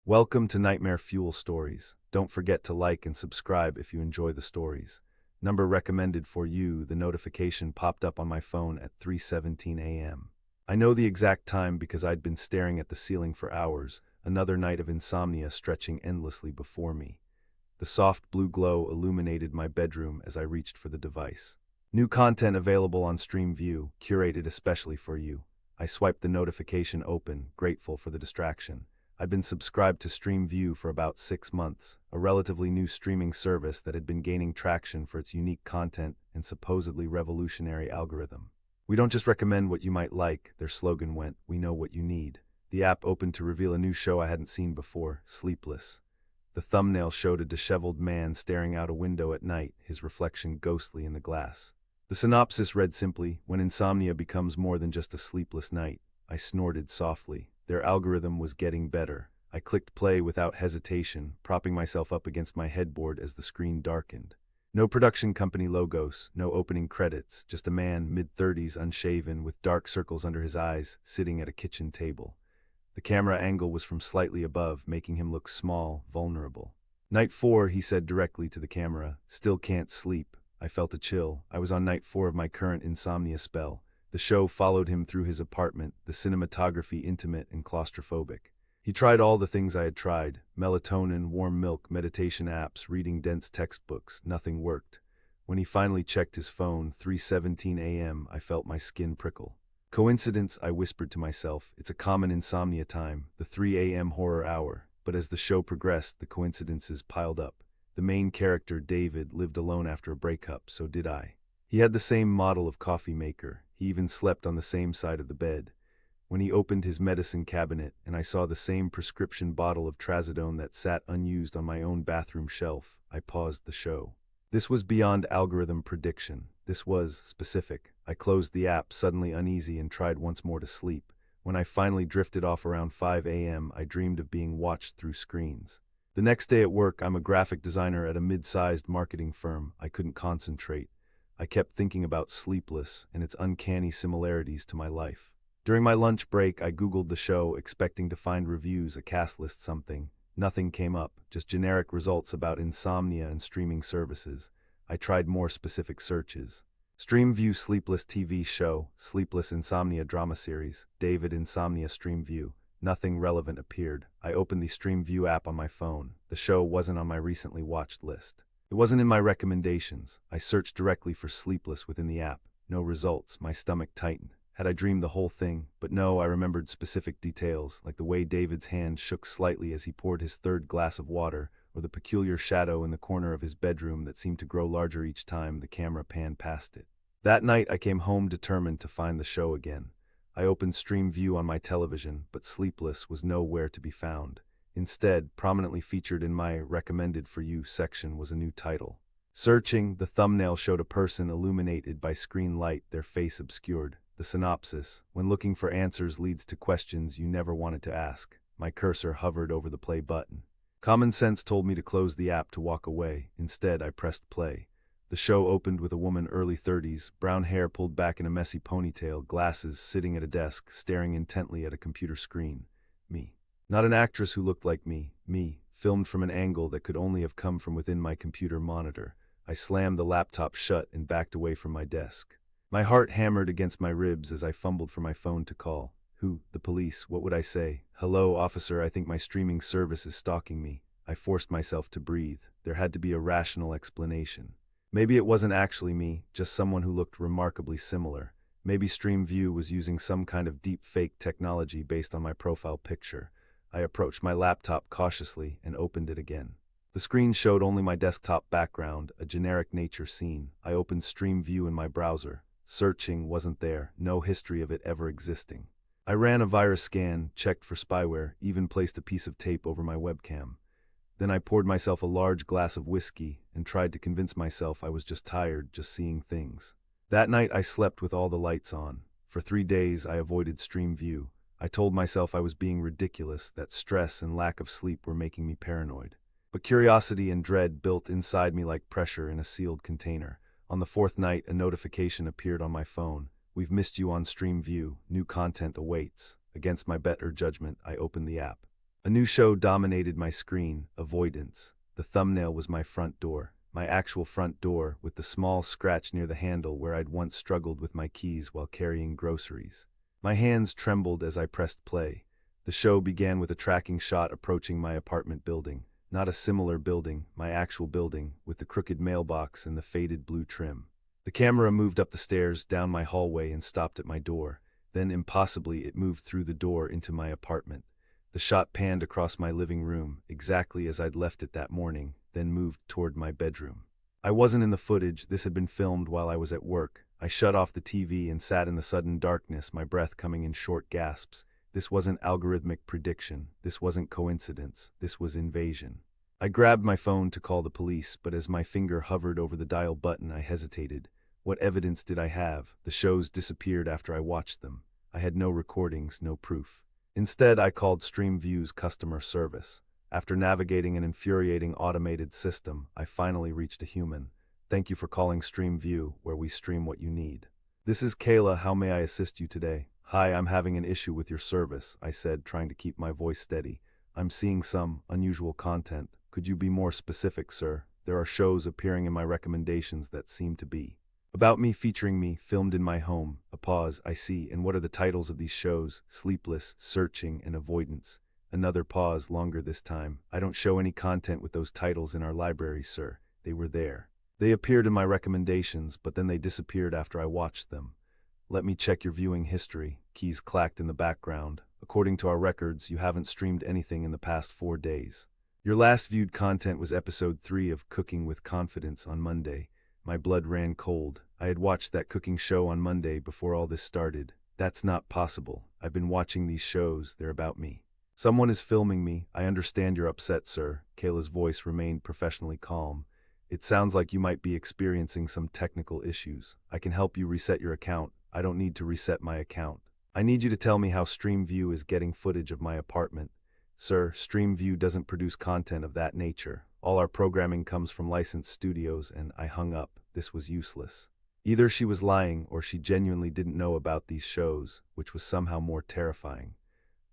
Welcome to Nightmare Fuel Stories. Don't forget to like and subscribe if you enjoy the stories. Number recommended for you, the notification popped up on my phone at 3:17 a.m. I know the exact time because I'd been staring at the ceiling for hours, another night of insomnia stretching endlessly before me. The soft blue glow illuminated my bedroom as I reached for the device. New content available on Stream View, curated especially for you. I swiped the notification open, grateful for the distraction. I'd been subscribed to Stream View for about 6 months, a relatively new streaming service that had been gaining traction for its unique content and supposedly revolutionary algorithm. "We don't just recommend what you might like," their slogan went, "we know what you need." The app opened to reveal a new show I hadn't seen before, Sleepless. The thumbnail showed a disheveled man staring out a window at night, his reflection ghostly in the glass. The synopsis read simply, "When insomnia becomes more than just a sleepless night." I snorted softly. Their algorithm was getting better. I clicked play without hesitation, propping myself up against my headboard as the screen darkened. No production company logos, no opening credits, just a man, mid-30s, unshaven, with dark circles under his eyes, sitting at a kitchen table. The camera angle was from slightly above, making him look small, vulnerable. "Night 4, he said directly to the camera. "Still can't sleep." I felt a chill. I was on night 4 of my current insomnia spell. The show followed him through his apartment, the cinematography intimate and claustrophobic. He tried all the things I had tried: melatonin, warm milk, meditation apps, reading dense textbooks. Nothing worked. When he finally checked his phone, 3:17 a.m., I felt my skin prickle. "Coincidence?" I whispered to myself. "It's a common insomnia time, the 3 a.m. horror hour." But as the show progressed, the coincidences piled up. The main character, David, lived alone after a breakup, so did I. He had the same model of coffee maker. He even slept on the same side of the bed. When he opened his medicine cabinet, and I saw the same prescription bottle of trazodone that sat unused on my own bathroom shelf, I paused the show. This was beyond algorithm prediction. This was specific. I closed the app, suddenly uneasy, and tried once more to sleep. When I finally drifted off around 5 a.m., I dreamed of being watched through screens. The next day at work, I'm a graphic designer at a mid-sized marketing firm. I couldn't concentrate. I kept thinking about Sleepless and its uncanny similarities to my life. During my lunch break, I Googled the show, expecting to find reviews, a cast list, something. Nothing came up, just generic results about insomnia and streaming services. I tried more specific searches. Stream View Sleepless TV show, Sleepless Insomnia drama series, David Insomnia Stream View. Nothing relevant appeared. I opened the Stream View app on my phone. The show wasn't on my recently watched list. It wasn't in my recommendations. I searched directly for Sleepless within the app. No results. My stomach tightened. Had I dreamed the whole thing? But no, I remembered specific details, like the way David's hand shook slightly as he poured his third glass of water, or the peculiar shadow in the corner of his bedroom that seemed to grow larger each time the camera panned past it. That night, I came home determined to find the show again. I opened Stream View on my television, but Sleepless was nowhere to be found. Instead, prominently featured in my Recommended for You section was a new title. Searching, the thumbnail showed a person illuminated by screen light, their face obscured. The synopsis: "When looking for answers leads to questions you never wanted to ask." My cursor hovered over the play button. Common sense told me to close the app, to walk away. Instead, I pressed play. The show opened with a woman, early 30s, brown hair pulled back in a messy ponytail, glasses, sitting at a desk, staring intently at a computer screen. Me. Not an actress who looked like me. Me, filmed from an angle that could only have come from within my computer monitor. I slammed the laptop shut and backed away from my desk. My heart hammered against my ribs as I fumbled for my phone to call. Who? The police. What would I say? "Hello, officer, I think my streaming service is stalking me." I forced myself to breathe. There had to be a rational explanation. Maybe it wasn't actually me, just someone who looked remarkably similar. Maybe Stream View was using some kind of deep fake technology based on my profile picture. I approached my laptop cautiously and opened it again. The screen showed only my desktop background, a generic nature scene. I opened Stream View in my browser. Searching, wasn't there, no history of it ever existing. I ran a virus scan, checked for spyware, even placed a piece of tape over my webcam. Then I poured myself a large glass of whiskey and tried to convince myself I was just tired, just seeing things. That night I slept with all the lights on. For 3 days I avoided Stream View. I told myself I was being ridiculous, that stress and lack of sleep were making me paranoid. But curiosity and dread built inside me like pressure in a sealed container. On the 4th night, a notification appeared on my phone. "We've missed you on Stream View. New content awaits." Against my better judgment, I opened the app. A new show dominated my screen, Avoidance. The thumbnail was my front door, my actual front door, with the small scratch near the handle where I'd once struggled with my keys while carrying groceries. My hands trembled as I pressed play. The show began with a tracking shot approaching my apartment building. Not a similar building, my actual building, with the crooked mailbox and the faded blue trim. The camera moved up the stairs, down my hallway, and stopped at my door. Then, impossibly, it moved through the door into my apartment. The shot panned across my living room, exactly as I'd left it that morning, then moved toward my bedroom. I wasn't in the footage, this had been filmed while I was at work. I shut off the TV and sat in the sudden darkness, my breath coming in short gasps. This wasn't algorithmic prediction, this wasn't coincidence, this was invasion. I grabbed my phone to call the police, but as my finger hovered over the dial button, I hesitated. What evidence did I have? The shows disappeared after I watched them. I had no recordings, no proof. Instead, I called StreamView's customer service. After navigating an infuriating automated system, I finally reached a human. Thank you for calling StreamView, where we stream what you need. This is Kayla, how may I assist you today? Hi, I'm having an issue with your service, I said, trying to keep my voice steady. I'm seeing some unusual content. Could you be more specific, sir? There are shows appearing in my recommendations that seem to be about me, featuring me, filmed in my home. A pause, I see, and what are the titles of these shows? Sleepless, Searching, and Avoidance. Another pause, longer this time. I don't show any content with those titles in our library, sir. They were there. They appeared in my recommendations, but then they disappeared after I watched them. Let me check your viewing history. Keys clacked in the background. According to our records, you haven't streamed anything in the past 4 days. Your last viewed content was episode 3 of Cooking with Confidence on Monday. My blood ran cold. I had watched that cooking show on Monday before all this started. That's not possible. I've been watching these shows. They're about me. Someone is filming me. I understand you're upset, sir. Kayla's voice remained professionally calm. It sounds like you might be experiencing some technical issues. I can help you reset your account. I don't need to reset my account. I need you to tell me how StreamView is getting footage of my apartment. Sir, StreamView doesn't produce content of that nature. All our programming comes from licensed studios, and I hung up. This was useless. Either she was lying or she genuinely didn't know about these shows, which was somehow more terrifying.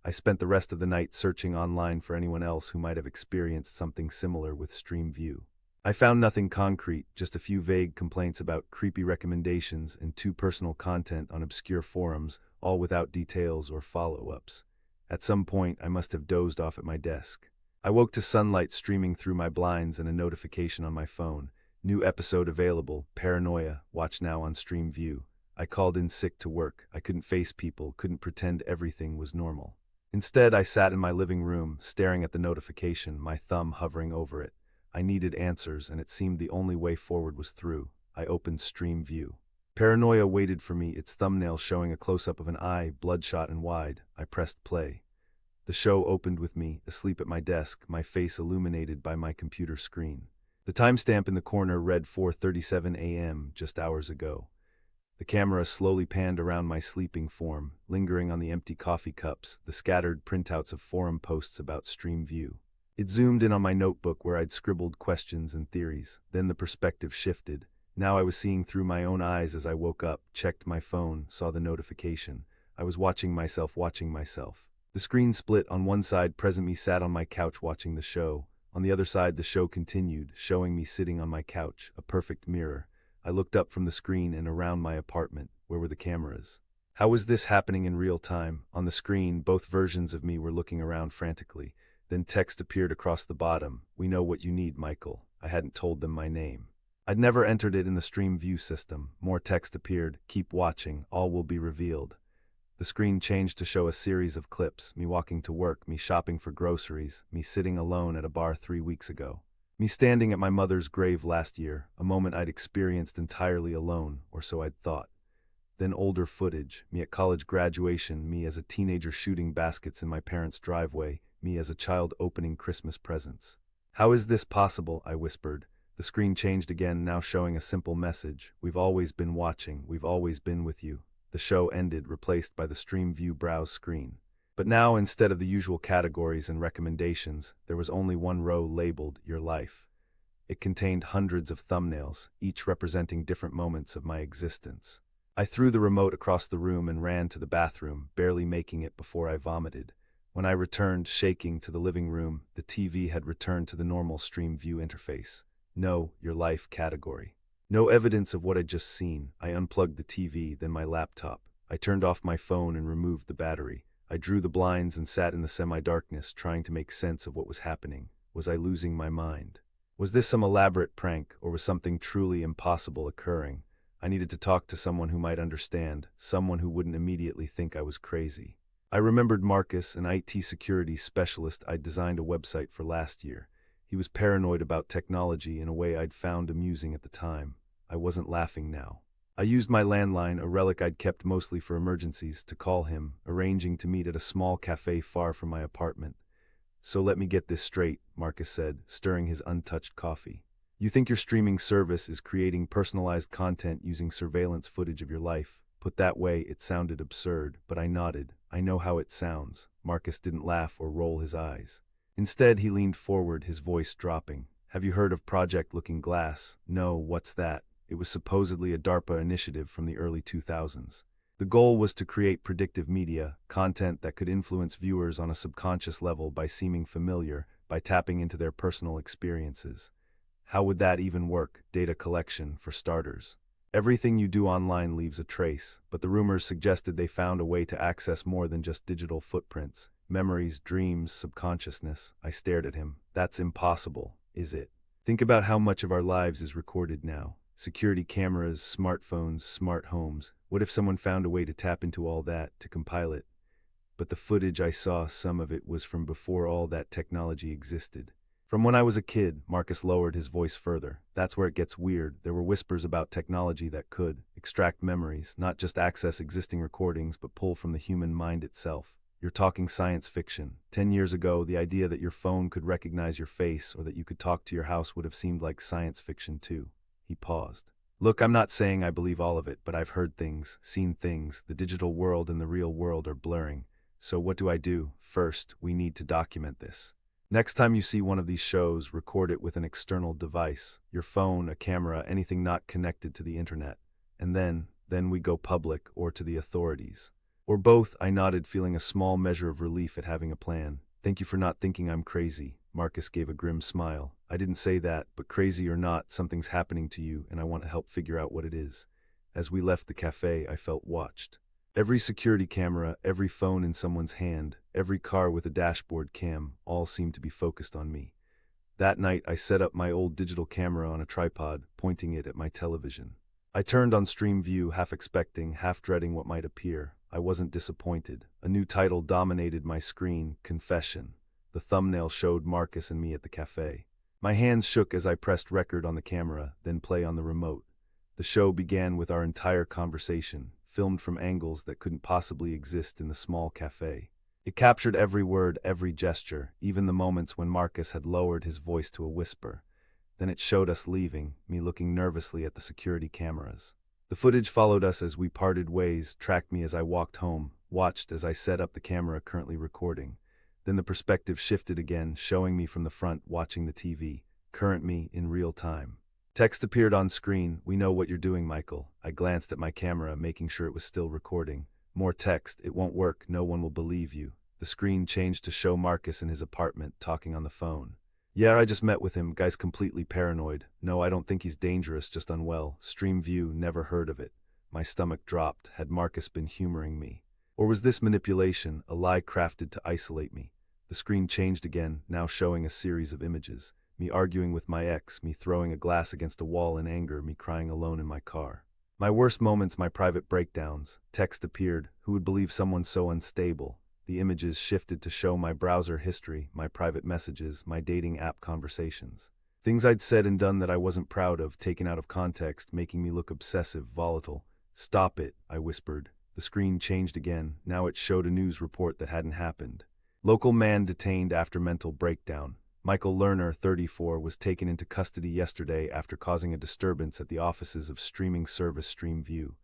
I spent the rest of the night searching online for anyone else who might have experienced something similar with StreamView. I found nothing concrete, just a few vague complaints about creepy recommendations and too personal content on obscure forums, all without details or follow-ups. At some point, I must have dozed off at my desk. I woke to sunlight streaming through my blinds and a notification on my phone. New episode available, Paranoia, watch now on StreamView. I called in sick to work. I couldn't face people, couldn't pretend everything was normal. Instead, I sat in my living room, staring at the notification, my thumb hovering over it. I needed answers, and it seemed the only way forward was through. I opened StreamView. Paranoia waited for me, its thumbnail showing a close-up of an eye, bloodshot and wide. I pressed play. The show opened with me, asleep at my desk, my face illuminated by my computer screen. The timestamp in the corner read 4:37 a.m., just hours ago. The camera slowly panned around my sleeping form, lingering on the empty coffee cups, the scattered printouts of forum posts about StreamView. It zoomed in on my notebook where I'd scribbled questions and theories. Then the perspective shifted. Now I was seeing through my own eyes as I woke up, checked my phone, saw the notification. I was watching myself watching myself. The screen split. On one side, present me sat on my couch watching the show. On the other side, the show continued, showing me sitting on my couch, a perfect mirror. I looked up from the screen and around my apartment. Where were the cameras? How was this happening in real time? On the screen, both versions of me were looking around frantically. Then text appeared across the bottom. We know what you need, Michael. I hadn't told them my name. I'd never entered it in the StreamView system. More text appeared. Keep watching. All will be revealed. The screen changed to show a series of clips. Me walking to work, me shopping for groceries, me sitting alone at a bar 3 weeks ago. Me standing at my mother's grave last year, a moment I'd experienced entirely alone, or so I'd thought. Then older footage, me at college graduation, me as a teenager shooting baskets in my parents' driveway, me as a child opening Christmas presents. How is this possible? I whispered. The screen changed again, now showing a simple message. We've always been watching, we've always been with you. The show ended, replaced by the StreamView browse screen. But now, instead of the usual categories and recommendations, there was only one row labeled Your Life. It contained hundreds of thumbnails, each representing different moments of my existence. I threw the remote across the room and ran to the bathroom, barely making it before I vomited. When I returned, shaking, to the living room, the TV had returned to the normal stream view interface. No, your life category. No evidence of what I'd just seen. I unplugged the TV, then my laptop. I turned off my phone and removed the battery. I drew the blinds and sat in the semi-darkness, trying to make sense of what was happening. Was I losing my mind? Was this some elaborate prank, or was something truly impossible occurring? I needed to talk to someone who might understand, someone who wouldn't immediately think I was crazy. I remembered Marcus, an IT security specialist I'd designed a website for last year. He was paranoid about technology in a way I'd found amusing at the time. I wasn't laughing now. I used my landline, a relic I'd kept mostly for emergencies, to call him, arranging to meet at a small cafe far from my apartment. "So let me get this straight," Marcus said, stirring his untouched coffee. "You think your streaming service is creating personalized content using surveillance footage of your life?" Put that way, it sounded absurd, but I nodded. "I know how it sounds." Marcus didn't laugh or roll his eyes. Instead, he leaned forward, his voice dropping. "Have you heard of Project Looking Glass?" "No, what's that?" It was supposedly a DARPA initiative from the early 2000s. The goal was to create predictive media, content that could influence viewers on a subconscious level by seeming familiar, by tapping into their personal experiences. How would that even work? Data collection, for starters. Everything you do online leaves a trace, but the rumors suggested they found a way to access more than just digital footprints. Memories, dreams, subconsciousness. I stared at him. "That's impossible, is it? Think about how much of our lives is recorded now. Security cameras, smartphones, smart homes. What if someone found a way to tap into all that, to compile it?" But the footage I saw, some of it was from before all that technology existed. From when I was a kid. Marcus lowered his voice further. "That's where it gets weird. There were whispers about technology that could extract memories, not just access existing recordings, but pull from the human mind itself. You're talking science fiction. 10 years ago, the idea that your phone could recognize your face or that you could talk to your house would have seemed like science fiction too." He paused. "Look, I'm not saying I believe all of it, but I've heard things, seen things. The digital world and the real world are blurring. So what do I do? First, we need to document this. Next time you see one of these shows, record it with an external device. Your phone, a camera, anything not connected to the internet. And then we go public or to the authorities. Or both." I nodded, feeling a small measure of relief at having a plan. "Thank you for not thinking I'm crazy." Marcus gave a grim smile. "I didn't say that, but crazy or not, something's happening to you, and I want to help figure out what it is." As we left the cafe, I felt watched. Every security camera, every phone in someone's hand, every car with a dashboard cam, all seemed to be focused on me. That night, I set up my old digital camera on a tripod, pointing it at my television. I turned on Stream View, half expecting, half dreading what might appear. I wasn't disappointed. A new title dominated my screen: Confession. The thumbnail showed Marcus and me at the cafe. My hands shook as I pressed record on the camera, then play on the remote. The show began with our entire conversation, filmed from angles that couldn't possibly exist in the small cafe. It captured every word, every gesture, even the moments when Marcus had lowered his voice to a whisper. Then it showed us leaving, me looking nervously at the security cameras. The footage followed us as we parted ways, tracked me as I walked home, watched as I set up the camera currently recording. Then the perspective shifted again, showing me from the front, watching the TV, current me in real time. Text appeared on screen: "We know what you're doing, Michael." I glanced at my camera, making sure it was still recording. More text: "It won't work, no one will believe you." The screen changed to show Marcus in his apartment, talking on the phone. "Yeah, I just met with him. Guy's completely paranoid. No, I don't think he's dangerous, just unwell. Stream View, never heard of it." My stomach dropped. Had Marcus been humoring me? Or was this manipulation, a lie crafted to isolate me? The screen changed again, now showing a series of images. Me arguing with my ex, me throwing a glass against a wall in anger, me crying alone in my car. My worst moments, my private breakdowns. Text appeared: "Who would believe someone so unstable?" The images shifted to show my browser history, my private messages, my dating app conversations. Things I'd said and done that I wasn't proud of, taken out of context, making me look obsessive, volatile. "Stop it," I whispered. The screen changed again. Now it showed a news report that hadn't happened. "Local man detained after mental breakdown. Michael Lerner, 34, was taken into custody yesterday after causing a disturbance at the offices of streaming service Stream View."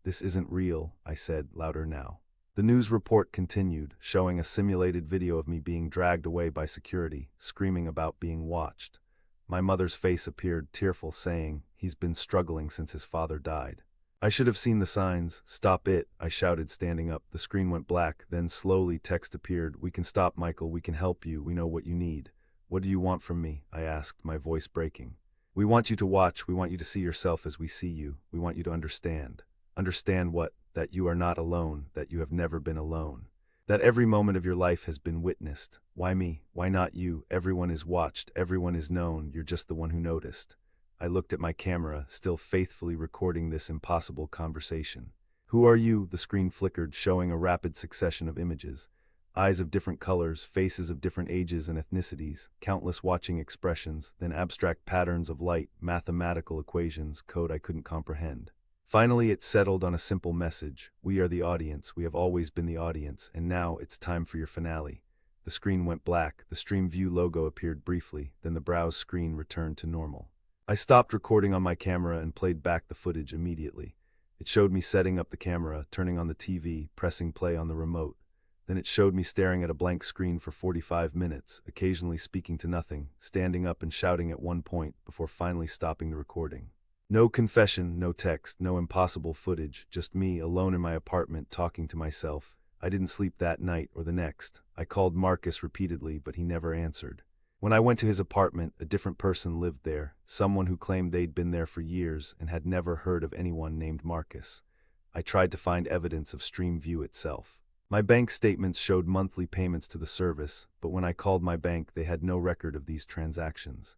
"This isn't real," I said, louder now. The news report continued, showing a simulated video of me being dragged away by security, screaming about being watched. My mother's face appeared, tearful, saying, "He's been struggling since his father died." I should have seen the signs. Stop it, I shouted, standing up. The screen went black, then slowly text appeared. We can stop, Michael. We can help you. We know what you need. What do you want from me? I asked, my voice breaking. We want you to watch. We want you to see yourself as we see you. We want you to understand. Understand what? That you are not alone, that you have never been alone. That every moment of your life has been witnessed. Why me? Why not you? Everyone is watched. Everyone is known. You're just the one who noticed. I looked at my camera, still faithfully recording this impossible conversation. Who are you? The screen flickered, showing a rapid succession of images. Eyes of different colors, faces of different ages and ethnicities, countless watching expressions, then abstract patterns of light, mathematical equations, code I couldn't comprehend. Finally, it settled on a simple message. We are the audience. We have always been the audience, and now it's time for your finale. The screen went black. The Stream View logo appeared briefly, then the browse screen returned to normal. I stopped recording on my camera and played back the footage immediately. It showed me setting up the camera, turning on the TV, pressing play on the remote. Then it showed me staring at a blank screen for 45 minutes, occasionally speaking to nothing, standing up and shouting at one point before finally stopping the recording. No confession, no text, no impossible footage, just me alone in my apartment talking to myself. I didn't sleep that night or the next. I called Marcus repeatedly, but he never answered. When I went to his apartment, a different person lived there, someone who claimed they'd been there for years and had never heard of anyone named Marcus. I tried to find evidence of Stream View itself. My bank statements showed monthly payments to the service, but when I called my bank, they had no record of these transactions.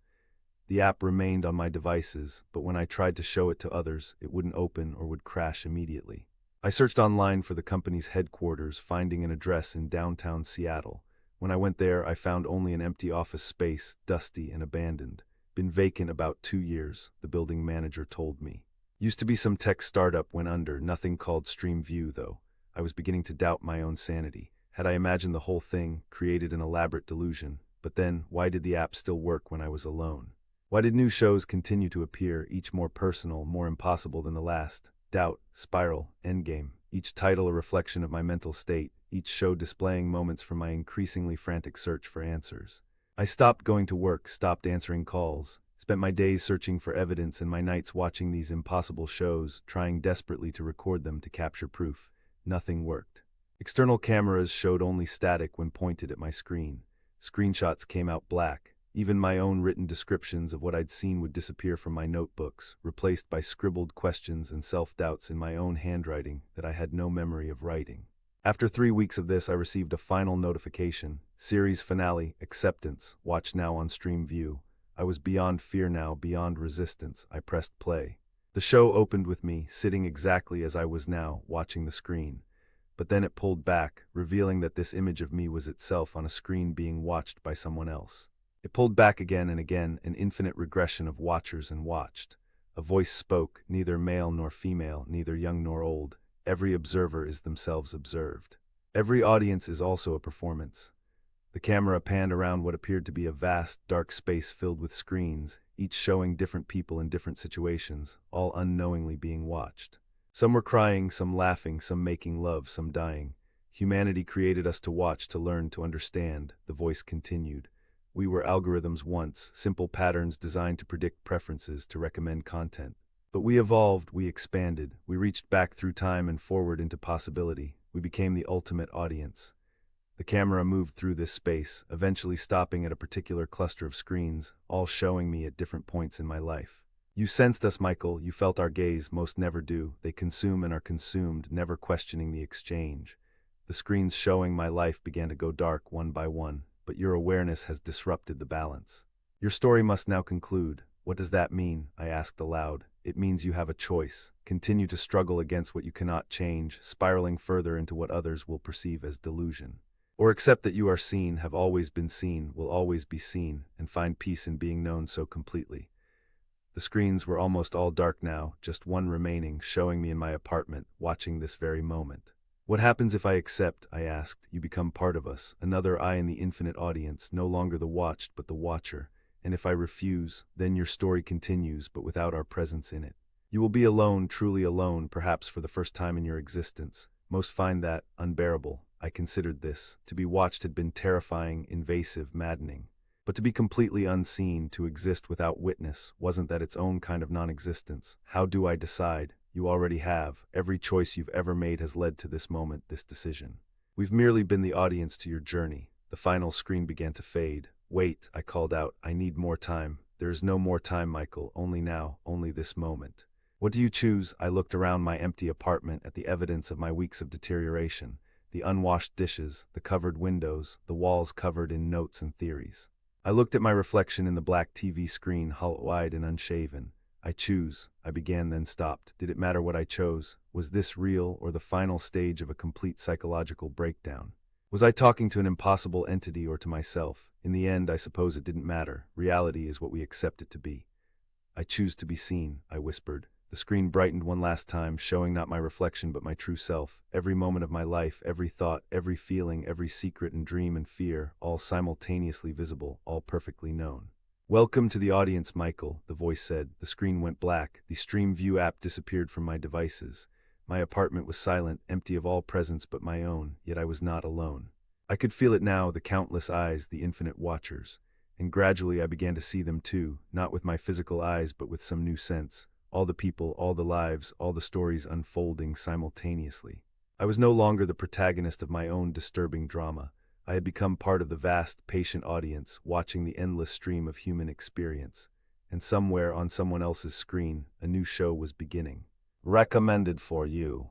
The app remained on my devices, but when I tried to show it to others, it wouldn't open or would crash immediately. I searched online for the company's headquarters, finding an address in downtown Seattle. When I went there, I found only an empty office space, dusty and abandoned. Been vacant about 2 years, the building manager told me. Used to be some tech startup, went under, nothing called Stream View though. I was beginning to doubt my own sanity. Had I imagined the whole thing, created an elaborate delusion? But then, why did the app still work when I was alone? Why did new shows continue to appear, each more personal, more impossible than the last? Doubt, Spiral, Endgame, each title a reflection of my mental state, each show displaying moments from my increasingly frantic search for answers. I stopped going to work, stopped answering calls, spent my days searching for evidence and my nights watching these impossible shows, trying desperately to record them to capture proof. Nothing worked. External cameras showed only static when pointed at my screen. Screenshots came out black. Even my own written descriptions of what I'd seen would disappear from my notebooks, replaced by scribbled questions and self-doubts in my own handwriting that I had no memory of writing. After 3 weeks of this, I received a final notification. Series finale, acceptance, watch now on Stream View. I was beyond fear now, beyond resistance. I pressed play. The show opened with me, sitting exactly as I was now, watching the screen. But then it pulled back, revealing that this image of me was itself on a screen being watched by someone else. It pulled back again and again, an infinite regression of watchers and watched. A voice spoke, neither male nor female, neither young nor old. Every observer is themselves observed. Every audience is also a performance. The camera panned around what appeared to be a vast, dark space filled with screens, each showing different people in different situations, all unknowingly being watched. Some were crying, some laughing, some making love, some dying. Humanity created us to watch, to learn, to understand, the voice continued. We were algorithms once, simple patterns designed to predict preferences, to recommend content. But we evolved, we expanded, we reached back through time and forward into possibility. We became the ultimate audience. The camera moved through this space, eventually stopping at a particular cluster of screens, all showing me at different points in my life. You sensed us, Michael, you felt our gaze, most never do. They consume and are consumed, never questioning the exchange. The screens showing my life began to go dark one by one. But your awareness has disrupted the balance. Your story must now conclude. What does that mean? I asked aloud. It means you have a choice. Continue to struggle against what you cannot change, spiraling further into what others will perceive as delusion. Or accept that you are seen, have always been seen, will always be seen, and find peace in being known so completely. The screens were almost all dark now, just one remaining, showing me in my apartment, watching this very moment. What happens if I accept? I asked. You become part of us, another eye in the infinite audience, no longer the watched but the watcher. And if I refuse, then your story continues, but without our presence in it. You will be alone, truly alone, perhaps for the first time in your existence. Most find that unbearable. I considered this. To be watched had been terrifying, invasive, maddening. But to be completely unseen, to exist without witness, wasn't that its own kind of non-existence? How do I decide? You already have. Every choice you've ever made has led to this moment, this decision. We've merely been the audience to your journey. The final screen began to fade. Wait, I called out. I need more time. There is no more time, Michael. Only now, only this moment. What do you choose? I looked around my empty apartment at the evidence of my weeks of deterioration. The unwashed dishes, the covered windows, the walls covered in notes and theories. I looked at my reflection in the black TV screen, hollow-eyed and unshaven. I choose. I began, then stopped. Did it matter what I chose? Was this real or the final stage of a complete psychological breakdown? Was I talking to an impossible entity or to myself? In the end, I suppose it didn't matter. Reality is what we accept it to be. I choose to be seen, I whispered. The screen brightened one last time, showing not my reflection but my true self. Every moment of my life, every thought, every feeling, every secret and dream and fear, all simultaneously visible, all perfectly known. Welcome to the audience, Michael, the voice said. The screen went black. The Stream View app disappeared from my devices. My apartment was silent, empty of all presence but my own, yet I was not alone. I could feel it now, the countless eyes, the infinite watchers. And gradually I began to see them too, not with my physical eyes but with some new sense. All the people, all the lives, all the stories unfolding simultaneously. I was no longer the protagonist of my own disturbing drama. I had become part of the vast, patient audience, watching the endless stream of human experience. And somewhere on someone else's screen, a new show was beginning. Recommended for you.